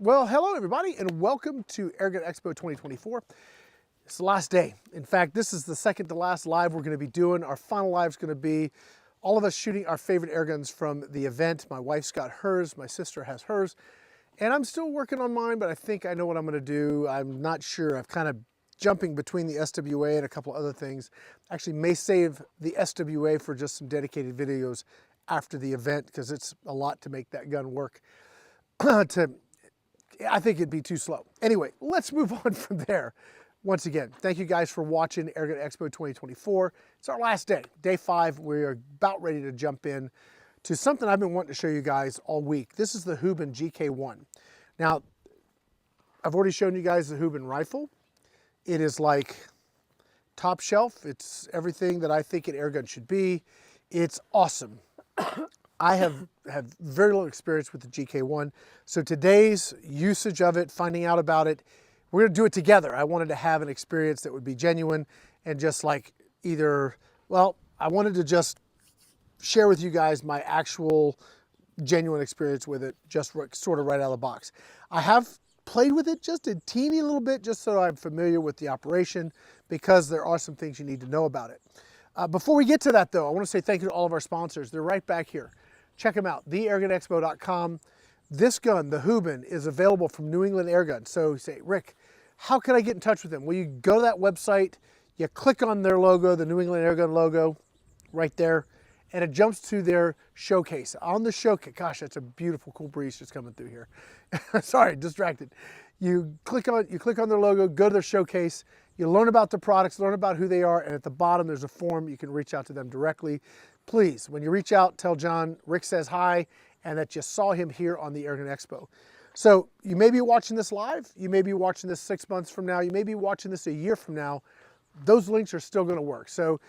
Well, hello everybody and welcome to Airgun Expo 2024. It's the last day. In fact, this is the second to last live we're going to be doing. Our final live is going to be all of us shooting our favorite airguns from the event. My wife's got hers, my sister has hers, and I'm still working on mine, but I think I know what I'm going to do. I'm not sure. I've kind of jumping between the SWA and a couple other things. Actually may save the SWA for just some dedicated videos after the event because it's a lot to make that gun work. I think it'd be too slow. Anyway, let's move on from there. Once again, thank you guys for watching Airgun Expo 2024. It's our last day, day 5. We're about ready to jump in to something I've been wanting to show you guys all week. This is the Huben GK1. Now, I've already shown you guys the Huben rifle. It is like top shelf. It's everything that I think an airgun should be. It's awesome. I have very little experience with the GK1, so today's usage of it, finding out about it, we're gonna do it together. I wanted to have an experience that would be genuine and just like I wanted to just share with you guys my actual genuine experience with it, just sort of right out of the box. I have played with it just a teeny little bit, just so I'm familiar with the operation, because there are some things you need to know about it. Before we get to that though, I wanna say thank you to all of our sponsors. They're right back here. Check them out, theairgunexpo.com. This gun, the Huben, is available from New England Airguns. So you say, Rick, how can I get in touch with them? Well, you go to that website, you click on their logo, the New England Airgun logo, right there, and it jumps to their showcase. On the showcase, gosh, that's a beautiful, cool breeze just coming through here. Sorry, distracted. You click on their logo, go to their showcase, you learn about the products, learn about who they are, and at the bottom there's a form you can reach out to them directly. Please, when you reach out, tell John Rick says hi and that you saw him here on the Airgun Expo. So you may be watching this live, you may be watching this 6 months from now, you may be watching this a year from now. Those links are still going to work. So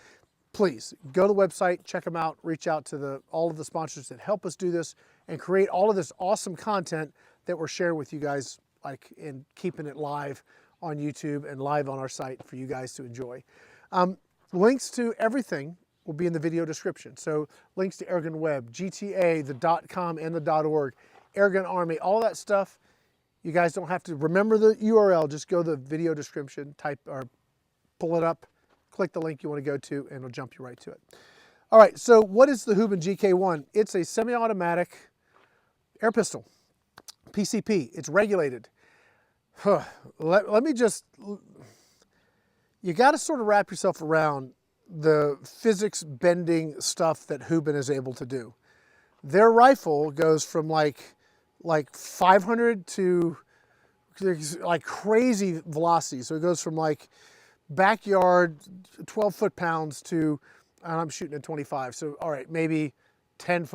please go to the website, check them out, reach out to all of the sponsors that help us do this and create all of this awesome content that we're sharing with you guys, like in keeping it live on YouTube and live on our site for you guys to enjoy. Links to everything will be in the video description. So links to AirgunWeb, GTA, the .com and the .org, Airgun Army, all that stuff. You guys don't have to remember the URL, just go to the video description, type or pull it up, click the link you want to go to, and it'll jump you right to it. All right, so what is the Huben GK1? It's a semi-automatic air pistol, PCP. It's regulated. Let me just, you got to sort of wrap yourself around the physics bending stuff that Huben is able to do. Their rifle goes from like 500 to like crazy velocity. So it goes from like backyard 12 foot-pounds to, and I'm shooting at 25. So all right, maybe 15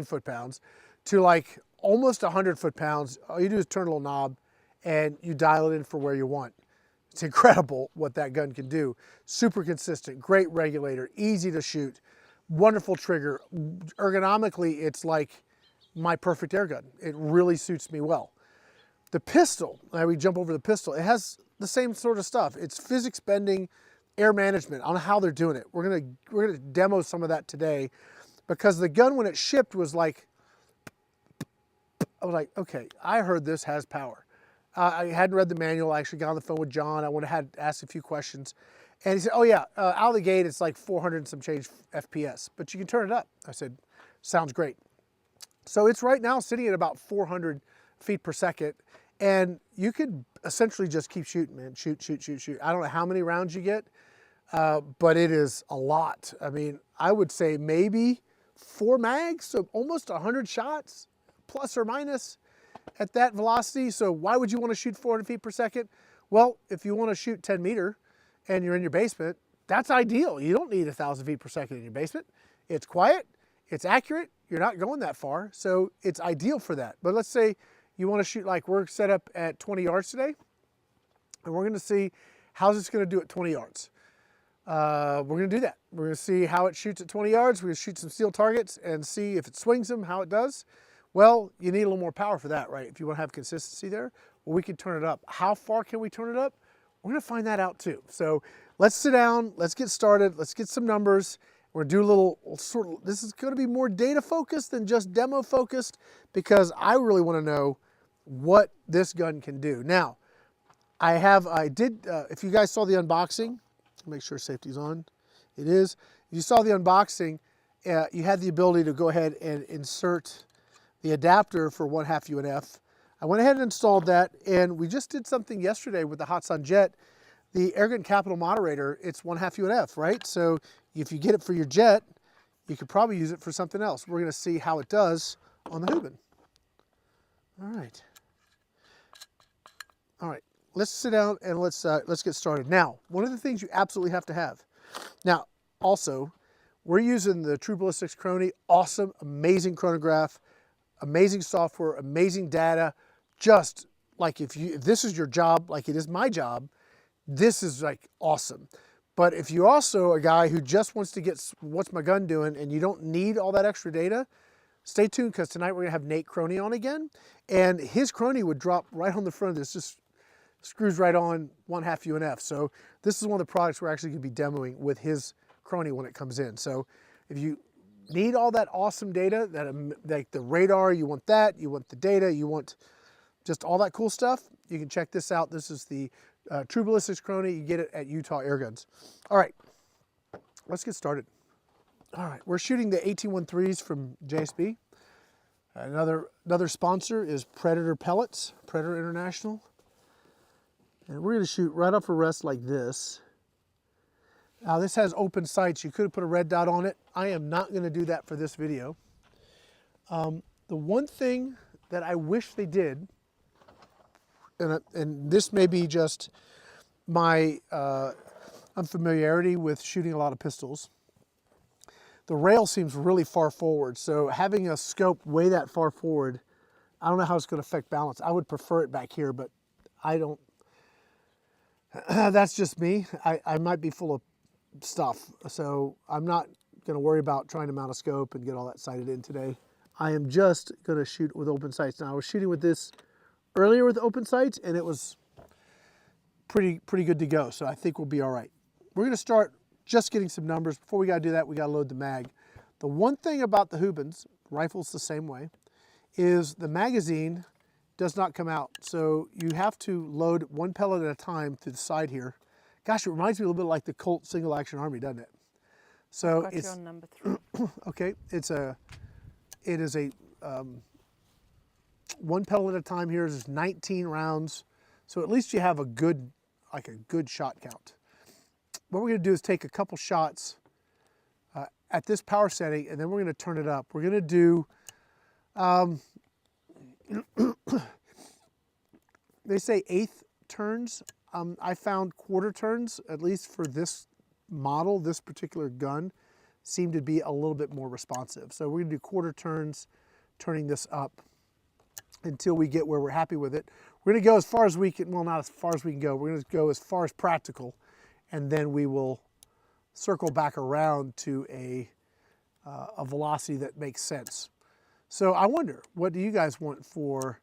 foot-pounds to like almost 100 foot-pounds. All you do is turn a little knob and you dial it in for where you want. It's incredible what that gun can do. Super consistent, great regulator, easy to shoot, wonderful trigger. Ergonomically, it's like my perfect air gun. It really suits me well. The pistol, now we jump over the pistol, it has the same sort of stuff. It's physics bending, air management. I don't know how they're doing it. We're gonna demo some of that today, because the gun when it shipped was like, I was like, okay, I heard this has power. I hadn't read the manual. I actually got on the phone with John. I had asked a few questions. And he said, oh yeah, out of the gate, it's like 400 and some change FPS, but you can turn it up. I said, sounds great. So it's right now sitting at about 400 feet per second. And you could essentially just keep shooting, man. Shoot, shoot, shoot, shoot. I don't know how many rounds you get, but it is a lot. I mean, I would say maybe 4 mags, so almost 100 shots, plus or minus, at that velocity. So why would you want to shoot 400 feet per second? Well, if you want to shoot 10 meter and you're in your basement, that's ideal. You don't need 1,000 feet per second in your basement. It's quiet, it's accurate, you're not going that far, so it's ideal for that. But let's say you want to shoot, like we're set up at 20 yards today, and we're going to see how's this going to do at 20 yards. We're going to do that. We're going to see how it shoots at 20 yards. We're going to shoot some steel targets and see if it swings them, how it does. Well, you need a little more power for that, right? If you want to have consistency there, well, we can turn it up. How far can we turn it up? We're going to find that out too. So let's sit down, let's get started, let's get some numbers. We're going to do a little sort of, this is going to be more data focused than just demo focused, because I really want to know what this gun can do. Now, if you guys saw the unboxing, make sure safety's on. It is. If you saw the unboxing, you had the ability to go ahead and insert the adapter for 1/2 UNF. I went ahead and installed that, and we just did something yesterday with the Hot Sun Jet. The Airgun Capital Moderator, it's 1/2 UNF, right? So if you get it for your jet, you could probably use it for something else. We're going to see how it does on the Huben. All right. All right. Let's sit down and let's get started. Now, one of the things you absolutely have to have. Now, also, we're using the True Ballistics Chrono. Awesome, amazing chronograph, amazing software, amazing data. Just like if this is your job, like it is my job, this is like awesome. But if you're also a guy who just wants to get what's my gun doing and you don't need all that extra data, stay tuned because tonight we're gonna have Nate Croney on again. And his Croney would drop right on the front of this, just screws right on 1/2 UNF. So this is one of the products we're actually gonna be demoing with his Croney when it comes in. So if you need all that awesome data, like the radar, you want that, you want the data, you want just all that cool stuff, you can check this out. This is the True Ballistics Chrono. You get it at Utah Airguns. All right, let's get started. All right, we're shooting the 1813s from JSB. Another sponsor is Predator Pellets, Predator International. And we're gonna shoot right off a rest like this. Now this has open sights. You could have put a red dot on it. I am not gonna do that for this video. The one thing that I wish they did, and this may be just my unfamiliarity with shooting a lot of pistols, the rail seems really far forward. So having a scope way that far forward, I don't know how it's gonna affect balance. I would prefer it back here, but I don't, that's just me. I might be full of stuff. So I'm not gonna worry about trying to mount a scope and get all that sighted in today. I am just gonna shoot with open sights. Now I was shooting with this earlier with open sights and it was pretty good to go. So I think we'll be all right. We're gonna start just getting some numbers. Before we gotta do that, we gotta load the mag. The one thing about the Hubens, rifles the same way, is the magazine does not come out. So you have to load one pellet at a time through the side here. Gosh, it reminds me a little bit like the Colt Single Action Army, doesn't it? So got it's you on number 3. okay. It is a one pellet at a time. Here is 19 rounds, so at least you have a good shot count. What we're going to do is take a couple shots at this power setting, and then we're going to turn it up. We're going to do. They say 1/8 turns. I found 1/4 turns, at least for this model, this particular gun, seemed to be a little bit more responsive. So we're gonna do 1/4 turns, turning this up until we get where we're happy with it. We're gonna go as far as we can, well, not as far as we can go. We're gonna go as far as practical, and then we will circle back around to a velocity that makes sense. So I wonder, what do you guys want for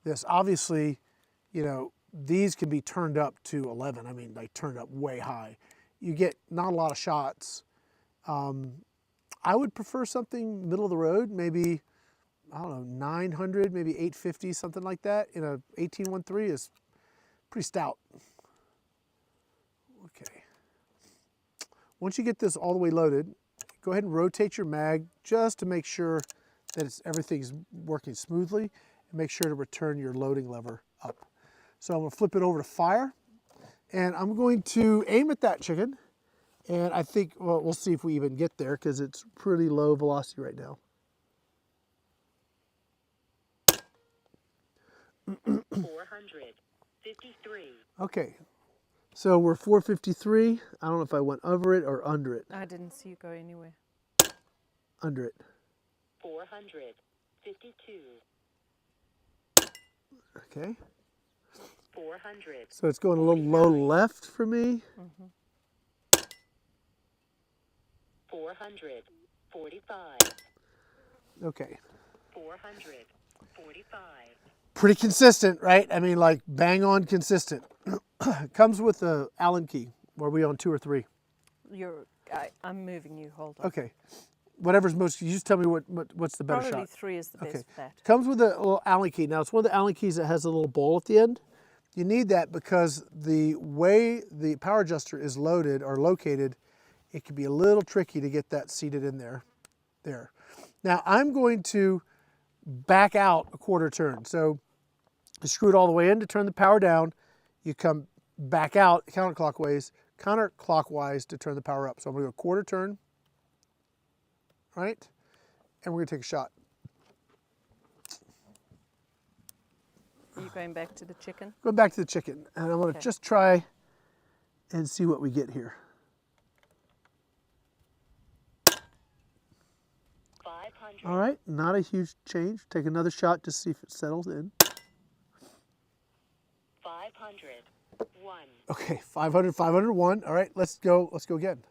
this? Obviously, you know, these can be turned up to 11. I mean, like turned up way high. You get not a lot of shots. I would prefer something middle of the road, maybe, I don't know, 900, maybe 850, something like that. In a 1813 is pretty stout. Okay. Once you get this all the way loaded, go ahead and rotate your mag just to make sure that everything's working smoothly, and make sure to return your loading lever up. So I'm gonna flip it over to fire, and I'm going to aim at that chicken. And I think, well, we'll see if we even get there because it's pretty low velocity right now. 453. Okay, so we're 453. I don't know if I went over it or under it. I didn't see you go anywhere. Under it. 452. Okay. 400. So it's going a little low left for me. 445. Okay. 445. Pretty consistent, right? I mean, like bang on consistent. Comes with the Allen key. Were we on 2 or 3? I'm moving you, hold on. Okay. whatever's most, you just tell me what's the better Probably shot. 3 is the best Okay. for that. Comes with a little Allen key. Now it's one of the Allen keys that has a little bowl at the end. You need that because the way the power adjuster is loaded or located, it can be a little tricky to get that seated in there. There. Now I'm going to back out a quarter turn. So you screw it all the way in to turn the power down. You come back out counterclockwise to turn the power up. So I'm going to go quarter turn, right? And we're going to take a shot. Are you going back to the chicken? Going back to the chicken, and I'm going to just try and see what we get here. 500. All right, not a huge change. Take another shot to see if it settles in. 500. 1. Okay, 500, 501. All right, let's go again.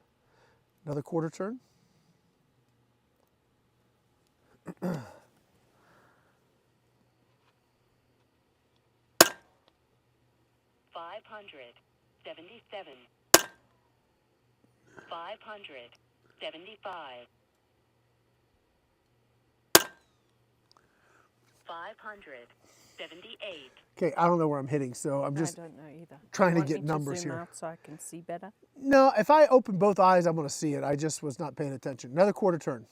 Another quarter turn. 577. 575. 578. Okay, I don't know where I'm hitting, so I'm just I don't know either. trying You to want get me numbers zoom here. out so I can see better? No, if I open both eyes, I'm going to see it. I just was not paying attention. Another quarter turn.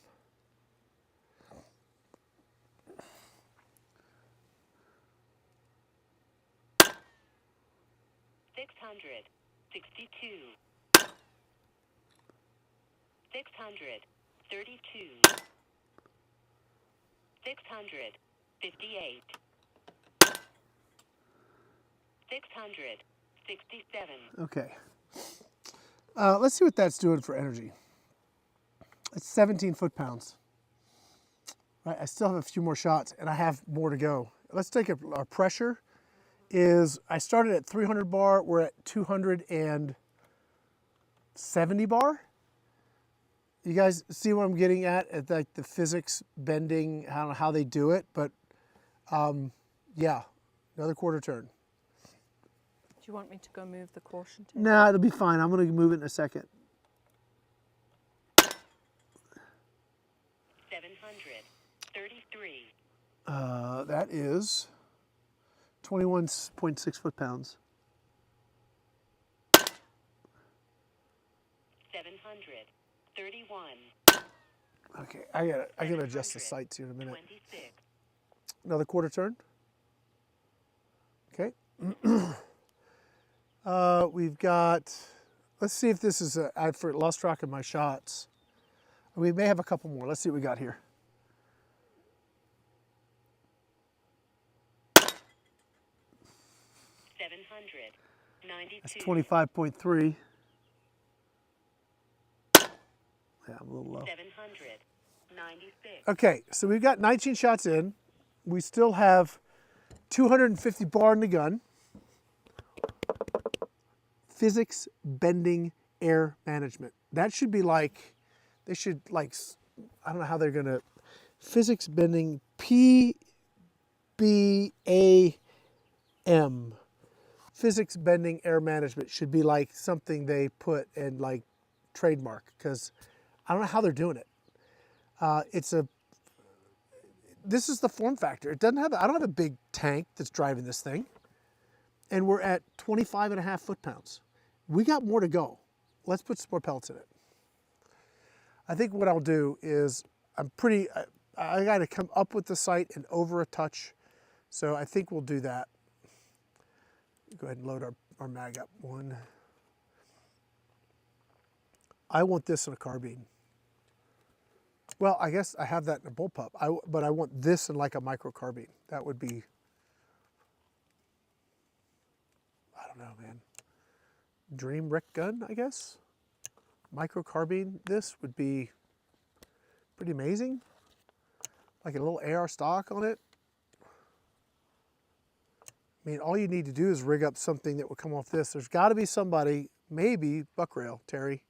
662. 632. 658. 667. Okay. Let's see what that's doing for energy. It's 17 foot-pounds. Right, I still have a few more shots, and I have more to go. Let's take our pressure. I started at 300 bar. We're at 270 bar. You guys see what I'm getting at like the physics bending, I don't know how they do it, but yeah, another quarter turn. Do you want me to go move the caution tape? Nah, it'll be fine. I'm going to move it in a second. 733. That is 21.6 foot-pounds. 731. Okay, I gotta adjust the sights here in a minute. 26. Another quarter turn. Okay. We've got, let's see if this is I've lost track of my shots. We may have a couple more. Let's see what we got here. 792. That's 25.3. Yeah, I'm a little low. 796. Okay, so we've got 19 shots in. We still have 250 bar in the gun. Physics bending air management. That should be like, they should like, I don't know how they're gonna, physics bending PBAM. Physics bending air management should be like something they put in like trademark, because I don't know how they're doing it. This is the form factor. It doesn't have, I don't have a big tank that's driving this thing. And we're at 25.5 foot-pounds. We got more to go. Let's put some more pellets in it. I think what I'll do is, I got to come up with the sight and over a touch. So I think we'll do that. Go ahead and load our mag up. One. I want this in a carbine. Well, I guess I have that in a bullpup, but I want this in like a micro carbine. That would be, I don't know, man. Dream Rick gun, I guess. Micro carbine, this would be pretty amazing. Like a little AR stock on it. I mean, all you need to do is rig up something that will come off this. There's got to be somebody, maybe Buckrail, Terry,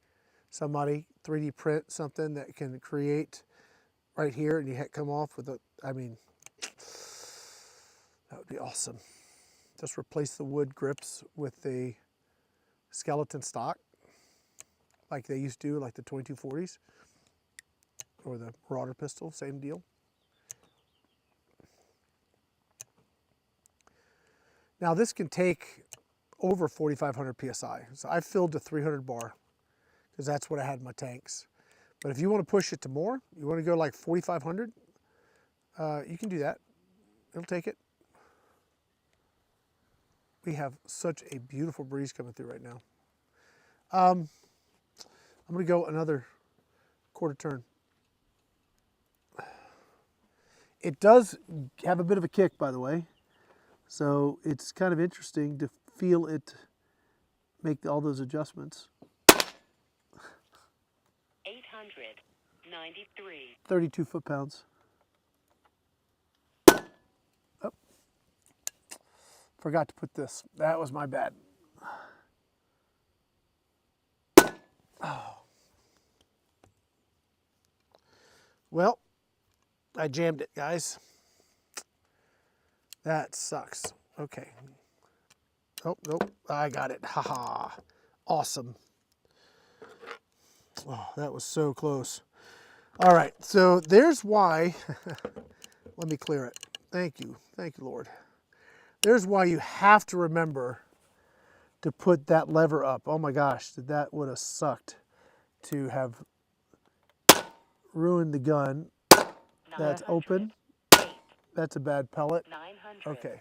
somebody 3D print something that can create right here and you come off with I mean, that would be awesome. Just replace the wood grips with the skeleton stock like they used to do, like the 2240s. or the Marauder pistol, same deal. Now this can take over 4,500 PSI. So I filled to 300 bar because that's what I had in my tanks. But if you want to push it to more, you want to go like 4,500, you can do that. It'll take it. We have such a beautiful breeze coming through right now. I'm going to go another quarter turn. It does have a bit of a kick, by the way. So it's kind of interesting to feel it make all those adjustments. 893. 32 foot-pounds. Oh, forgot to put this. That was my bad. Oh. Well, I jammed it, guys. That sucks. Okay. Oh, nope. I got it. Haha. Awesome. Oh, that was so close. All right. So there's why. Let me clear it. Thank you. Thank you, Lord. There's why you have to remember to put that lever up. Oh my gosh. That would have sucked to have ruined the gun. That's open. That's a bad pellet. Okay.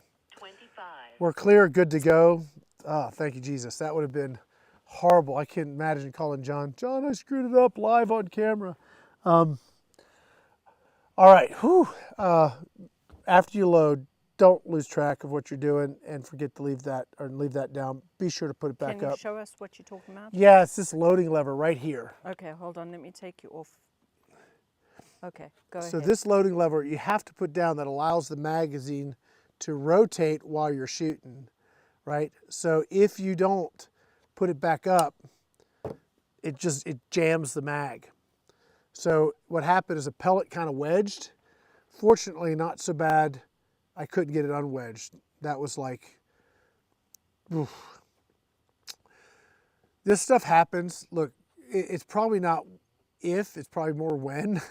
We're clear, good to go. Ah, thank you, Jesus. That would have been horrible. I can't imagine calling John. John, I screwed it up live on camera. All right. Whew. After you load, don't lose track of what you're doing and forget to leave that down. Be sure to put it back Can you up. show us what you're talking about? Yeah, it's this loading lever right here. Okay, hold on. Let me take you off. Okay, go So ahead. this loading lever you have to put down that allows the magazine to rotate while you're shooting, right? So if you don't put it back up, it jams the mag. So what happened is a pellet kind of wedged. Fortunately, not so bad. I couldn't get it unwedged. That was like, oof. This stuff happens. Look, it's probably not if, it's probably more when.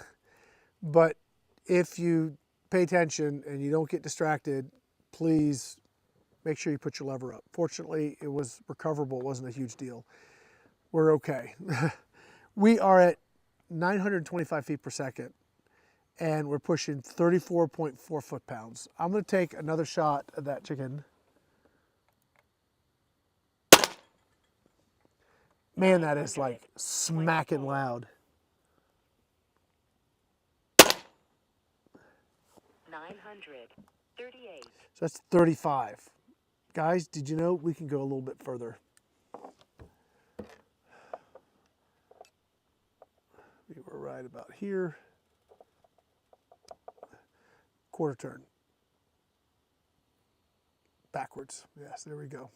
But if you pay attention and you don't get distracted, please make sure you put your lever up. Fortunately, it was recoverable. It wasn't a huge deal. We're okay. We are at 925 feet per second, and we're pushing 34.4 foot-pounds. I'm going to take another shot of that chicken. Man, that is like smacking loud. 938. So that's 35. Guys, did you know we can go a little bit further? We were right about here. Quarter turn. Backwards. Yes, there we go.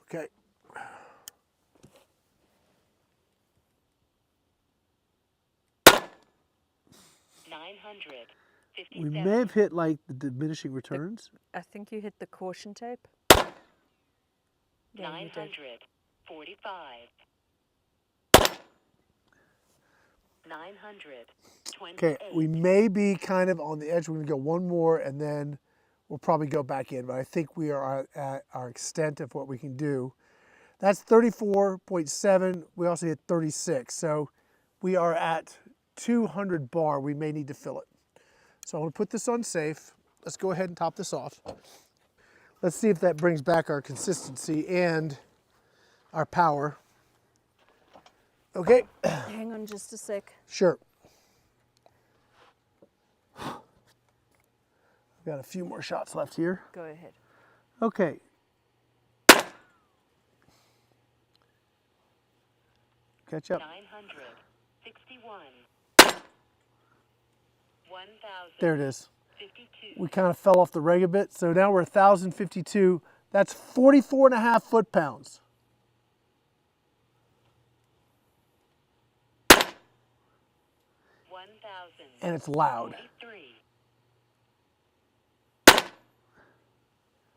Okay. We may have hit like the diminishing returns. I think you hit the caution tape. Yeah, you did. 945. 928. Okay, we may be kind of on the edge. We're going to go one more and then we'll probably go back in. But I think we are at our extent of what we can do. That's 34.7. We also hit 36. So we are at 200 bar. We may need to fill it. So I'm going to put this on safe. Let's go ahead and top this off. Let's see if that brings back our consistency and our power. Okay. Hang on just a sec. Sure. I've got a few more shots left here. Go ahead. Okay. Catch up. 961. 1052. There it is. We kind of fell off the reg a bit, so now we're 1,052. That's 44.5 foot-pounds. And it's loud.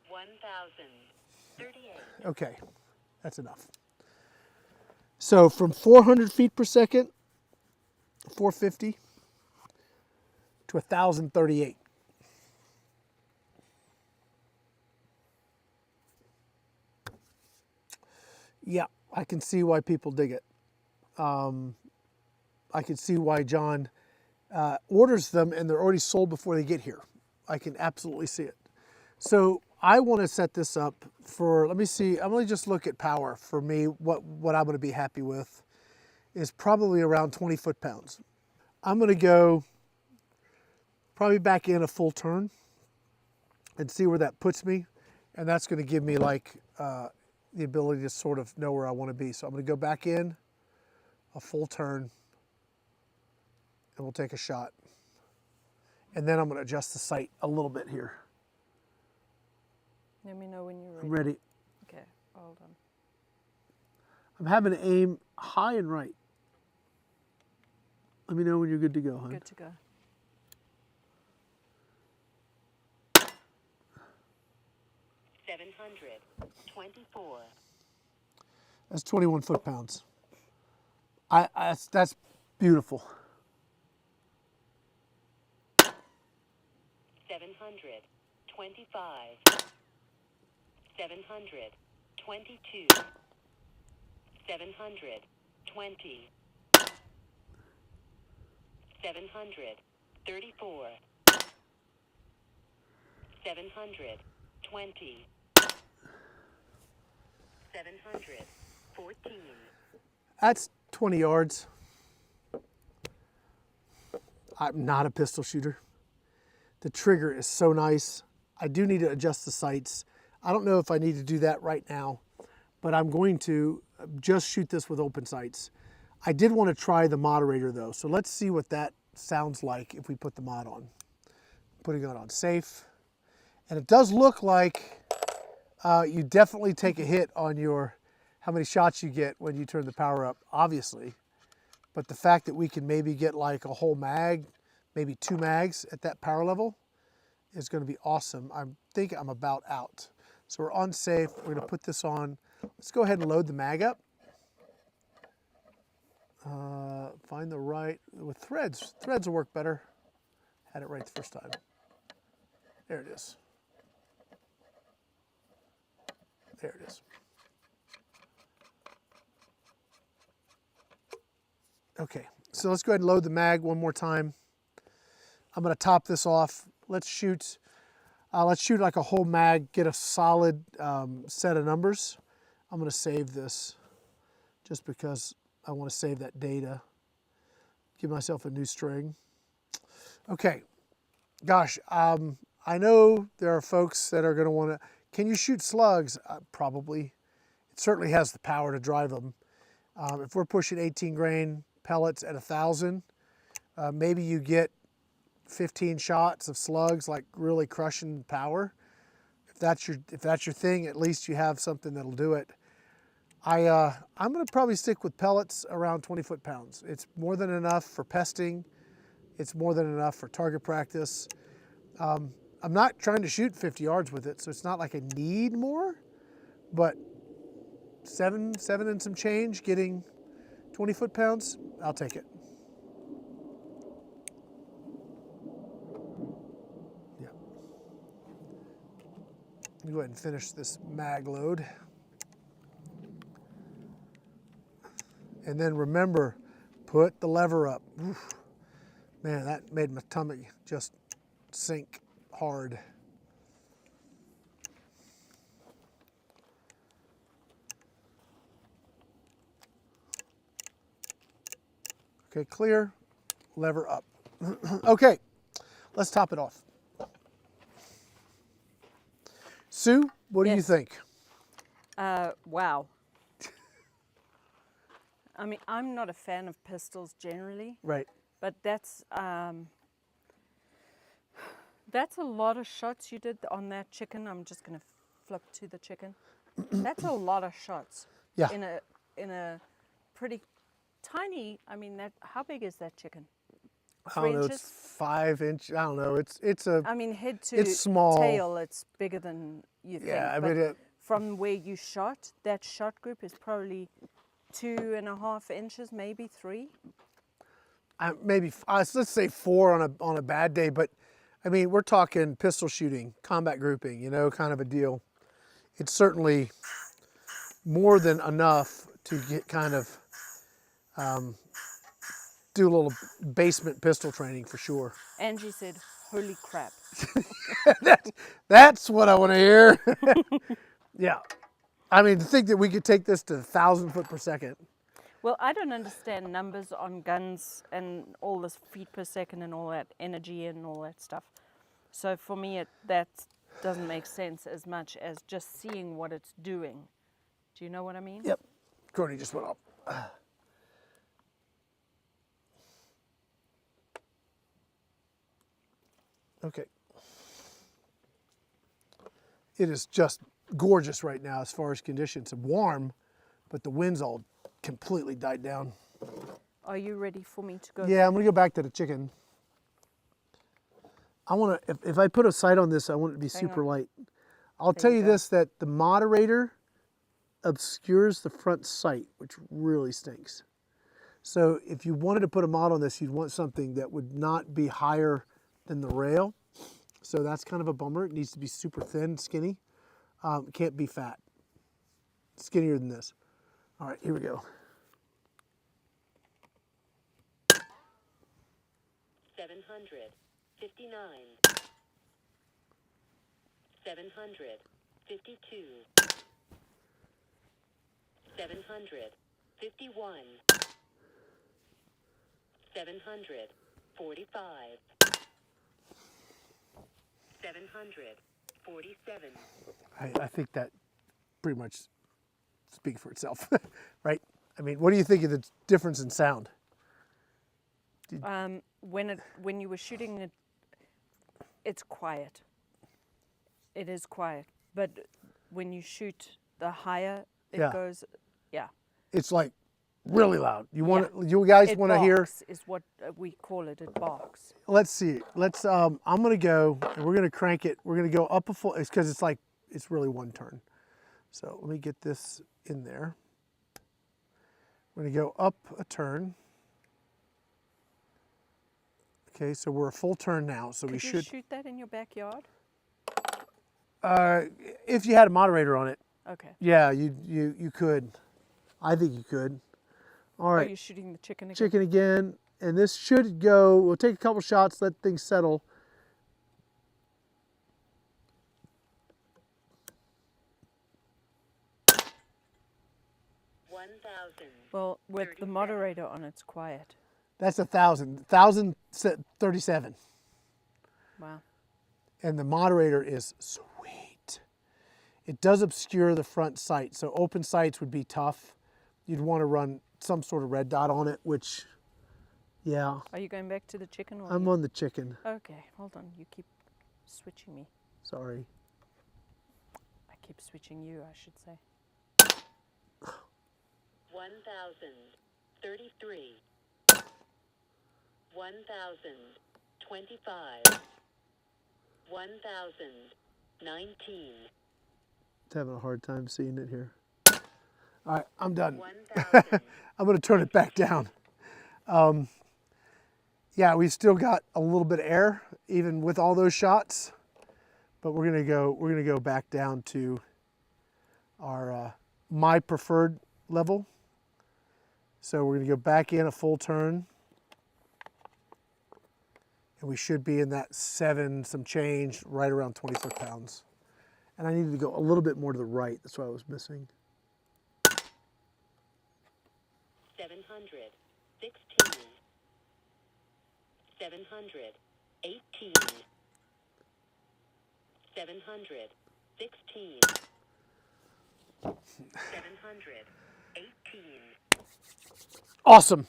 1038. Okay, that's enough. So from 400 feet per second, 450 to 1,038. Yeah, I can see why people dig it. I can see why John orders them and they're already sold before they get here. I can absolutely see it. So I want to set this up for, let me see, I'm going to just look at power. For me, what I'm going to be happy with is probably around 20 foot-pounds. I'm going to go probably back in a full turn and see where that puts me. And that's going to give me like the ability to sort of know where I want to be. So I'm going to go back in a full turn and we'll take a shot. And then I'm going to adjust the sight a little bit here. Let me know when you're ready. I'm ready. Okay, hold on. I'm having to aim high and right. Let me know when you're good to go, hon. Good to go. $724. That's 21 foot-pounds. That's beautiful. 725. 722. 720. 734. 720. 714. That's 20 yards. I'm not a pistol shooter. The trigger is so nice. I do need to adjust the sights. I don't know if I need to do that right now, but I'm going to just shoot this with open sights. I did want to try the moderator though, so let's see what that sounds like if we put the mod on. Putting it on safe. And it does look like you definitely take a hit on your how many shots you get when you turn the power up, obviously. But the fact that we can maybe get like a whole mag, maybe 2 mags at that power level is going to be awesome. I think I'm about out. So we're on safe. We're going to put this on. Let's go ahead and load the mag up. Find the right, with threads. Threads will work better. Had it right the first time. There it is. There it is. Okay, so let's go ahead and load the mag one more time. I'm going to top this off. Let's shoot like a whole mag, get a solid set of numbers. I'm going to save this just because I want to save that data. Give myself a new string. Okay, gosh, I know there are folks that are going to want to, can you shoot slugs? Probably. It certainly has the power to drive them. If we're pushing 18 grain pellets at 1,000, maybe you get 15 shots of slugs, like really crushing power. If that's your thing, at least you have something that'll do it. I'm going to probably stick with pellets around 20 foot-pounds. It's more than enough for pesting. It's more than enough for target practice. I'm not trying to shoot 50 yards with it, so it's not like I need more, but seven and some change, getting 20 foot-pounds, I'll take it. Yeah. Let me go ahead and finish this mag load. And then remember, put the lever up. Oof. Man, that made my tummy just sink hard. Okay, clear, lever up. Okay, let's top it off. Sue, what do you Yes. think? Wow. I mean, I'm not a fan of pistols generally, Right. but that's a lot of shots you did on that chicken. I'm just going to flip to the chicken. That's a lot of shots. Yeah. In a pretty tiny. I mean, how big is that chicken? I 3 don't know, inches? it's 5 inch. I don't know. It's a. I mean, head to it's small. tail, it's bigger than you think. Yeah, I but mean, from where you shot, that shot group is probably 2.5 inches, maybe 3. maybe let's say 4 on a bad day, but I mean we're talking pistol shooting, combat grouping, you know, kind of a deal. It's certainly more than enough to get kind of do a little basement pistol training for sure. Angie said, "Holy crap!" That's what I want to hear. Yeah, I mean to think that we could take this to 1,000 foot per second. Well, I don't understand numbers on guns and all this feet per second and all that energy and all that stuff. So for me, that doesn't make sense as much as just seeing what it's doing. Do you know what I mean? Yep, Courtney just went up. Okay. It is just gorgeous right now as far as conditions. It's warm, but the wind's all completely died down. Are you ready for me to go? Yeah, I'm gonna go back to the chicken. I wanna, if I put a sight on this, I want it to be super light. I'll tell you this, that the moderator obscures the front sight, which really stinks. So if you wanted to put a mod on this, you'd want something that would not be higher than the rail. So that's kind of a bummer. It needs to be super thin, skinny. It can't be fat. Skinnier than this. All right, here we go. 759. 752. 751. 745. 747. I think that pretty much speaks for itself, right? I mean, what do you think of the difference in sound? When you were shooting it, it's quiet. It is quiet, but when you shoot the higher it goes, It's like really loud. You guys want to hear? Is what we call it. It barks. Let's see. Let's. I'm gonna go and we're gonna crank it. We're gonna go up a full. It's because it's like it's really one turn. So let me get this in there. We're gonna go up a turn. Okay, so we're a full turn now. So we should. Could you shoot that in your backyard? If you had a moderator on it. Okay. Yeah, you could. I think you could. All right. Are you shooting the chicken again? Chicken again, and this should go. We'll take a couple shots, let things settle. Well, with the moderator on, it's quiet. That's 1,000. 1,037. Wow. And the moderator is sweet. It does obscure the front sight, so open sights would be tough. You'd want to run some sort of red dot on it, which, yeah. Are you going back to the chicken? Or I'm on the chicken. Okay, hold on. You keep switching me. Sorry. I keep switching you, I should say. 1,033. 1,025. 1,019. Having a hard time seeing it here. All right, I'm done. 1,000. I'm going to turn it back down. Yeah, we've still got a little bit of air, even with all those shots. But we're going to go back down to our my preferred level. So we're going to go back in a full turn. And we should be in that 7 some change, right around 20 foot-pounds. And I needed to go a little bit more to the right. That's what I was missing. 716. 718. 716. 718. Awesome.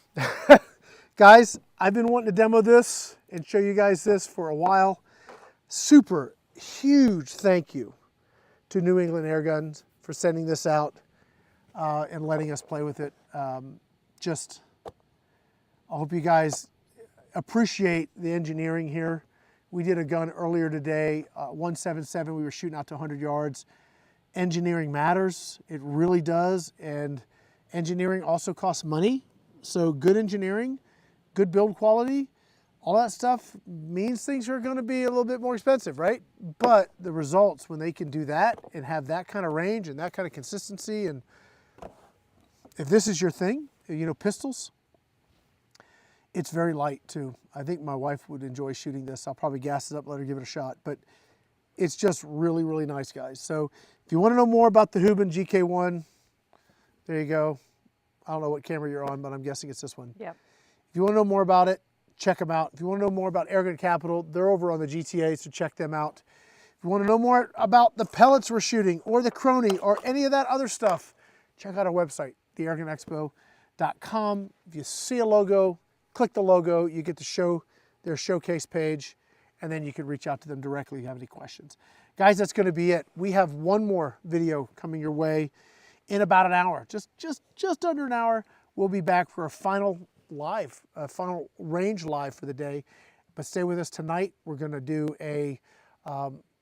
Guys, I've been wanting to demo this and show you guys this for a while. Super huge thank you to New England Airguns for sending this out and letting us play with it. I hope you guys appreciate the engineering here. We did a gun earlier today, 177. We were shooting out to 100 yards. Engineering matters. It really does. And engineering also costs money. So good engineering, good build quality, all that stuff means things are going to be a little bit more expensive, right? But the results, when they can do that and have that kind of range and that kind of consistency, and if this is your thing, you know, pistols, it's very light too. I think my wife would enjoy shooting this. I'll probably gas it up, let her give it a shot, but it's just really, really nice, guys. So if you want to know more about the Huben GK1, there you go. I don't know what camera you're on, but I'm guessing it's this one. Yep. If you want to know more about it, check them out. If you want to know more about Airgun Capital, they're over on the GTA, so check them out. If you want to know more about the pellets we're shooting or the Crony or any of that other stuff, check out our website, theairgunexpo.com. If you see a logo, click the logo, you get to show their showcase page, and then you can reach out to them directly if you have any questions. Guys, that's going to be it. We have one more video coming your way in about an hour, just under an hour. We'll be back for a final live, final range live for the day. But stay with us tonight. We're going to do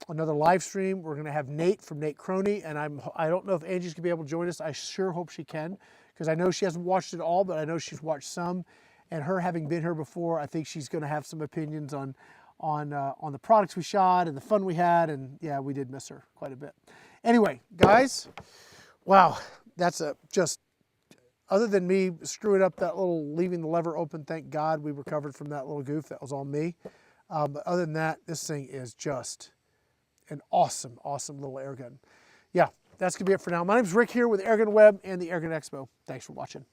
another live stream. We're going to have Nate from Nate Crony, and I don't know if Angie's going to be able to join us. I sure hope she can, because I know she hasn't watched it all, but I know she's watched some. And her having been here before, I think she's going to have some opinions on the products we shot and the fun we had. And yeah, we did miss her quite a bit. Anyway, guys, wow, that's just, other than me screwing up that little, leaving the lever open, thank God we recovered from that little goof. That was all me. But other than that, this thing is just an awesome, awesome little air gun. Yeah, that's going to be it for now. My name's Rick here with AirgunWeb and the Airgun Expo. Thanks for watching.